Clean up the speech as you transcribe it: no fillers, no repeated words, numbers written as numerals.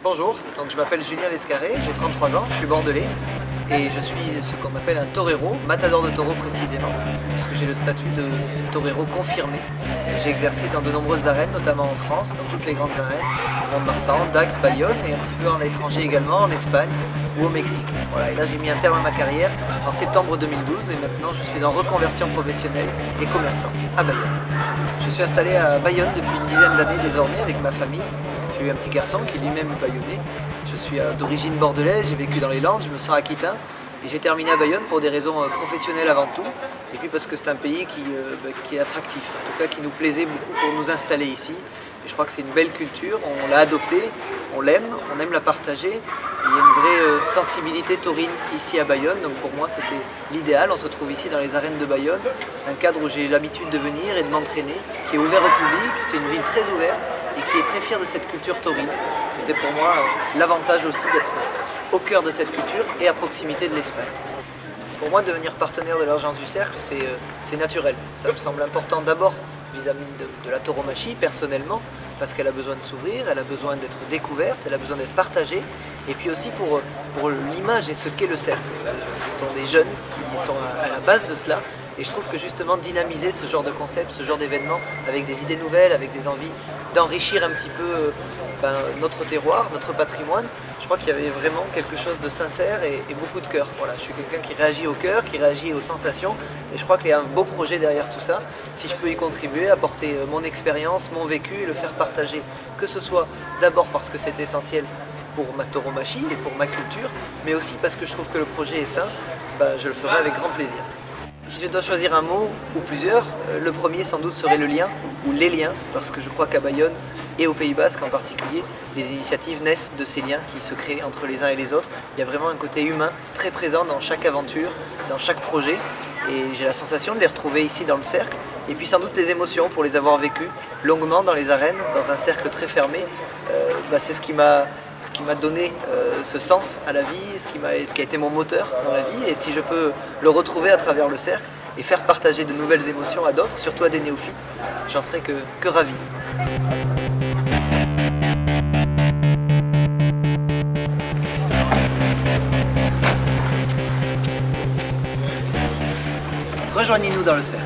Bonjour, donc je m'appelle Julien Lescarré, j'ai 33 ans, je suis bordelais et je suis ce qu'on appelle un torero, matador de taureau précisément, puisque j'ai le statut de torero confirmé. J'ai exercé dans de nombreuses arènes, notamment en France, dans toutes les grandes arènes, Mont-de-Marsan, Dax, Bayonne et un petit peu en étranger également, en Espagne ou au Mexique. Voilà, et là j'ai mis un terme à ma carrière en septembre 2012 et maintenant je suis en reconversion professionnelle et commerçant à Bayonne. Je suis installé à Bayonne depuis une dizaine d'années désormais avec ma famille. J'ai eu un petit garçon qui est lui-même bayonnais. Je suis d'origine bordelaise, j'ai vécu dans les Landes, je me sens aquitain. Et j'ai terminé à Bayonne pour des raisons professionnelles avant tout. Et puis parce que c'est un pays qui est attractif, en tout cas qui nous plaisait beaucoup pour nous installer ici. Et je crois que c'est une belle culture, on l'a adoptée, on l'aime la partager. Et il y a une vraie sensibilité taurine ici à Bayonne, donc pour moi c'était l'idéal. On se trouve ici dans les arènes de Bayonne, un cadre où j'ai l'habitude de venir et de m'entraîner, qui est ouvert au public, c'est une ville très ouverte et qui est très fière de cette culture taurine. C'était pour moi l'avantage aussi d'être au cœur de cette culture et à proximité de l'Espagne. Pour moi, devenir partenaire de l'Urgence du Cercle, c'est naturel. Ça me semble important d'abord vis-à-vis de la tauromachie, personnellement, parce qu'elle a besoin de s'ouvrir, elle a besoin d'être découverte, elle a besoin d'être partagée, et puis aussi pour l'image et ce qu'est le cercle. Ce sont des jeunes qui sont à la base de cela, et je trouve que justement dynamiser ce genre de concept, ce genre d'événement, avec des idées nouvelles, avec des envies d'enrichir un petit peu notre terroir, notre patrimoine, je crois qu'il y avait vraiment quelque chose de sincère et beaucoup de cœur. Voilà, je suis quelqu'un qui réagit au cœur, qui réagit aux sensations, et je crois qu'il y a un beau projet derrière tout ça. Si je peux y contribuer, apporter mon expérience, mon vécu et le faire partager, que ce soit d'abord parce que c'est essentiel pour ma tauromachie et pour ma culture, mais aussi parce que je trouve que le projet est sain, je le ferai avec grand plaisir. Si je dois choisir un mot ou plusieurs, le premier sans doute serait le lien ou les liens, parce que je crois qu'à Bayonne et au Pays Basque en particulier, les initiatives naissent de ces liens qui se créent entre les uns et les autres. Il y a vraiment un côté humain très présent dans chaque aventure, dans chaque projet, et j'ai la sensation de les retrouver ici dans le cercle, et puis sans doute les émotions pour les avoir vécues longuement dans les arènes, dans un cercle très fermé. C'est ce qui m'a donné ce sens à la vie, ce qui a été mon moteur dans la vie, et si je peux le retrouver à travers le cercle et faire partager de nouvelles émotions à d'autres, surtout à des néophytes, j'en serais que ravi. Rejoignez-nous dans le cercle.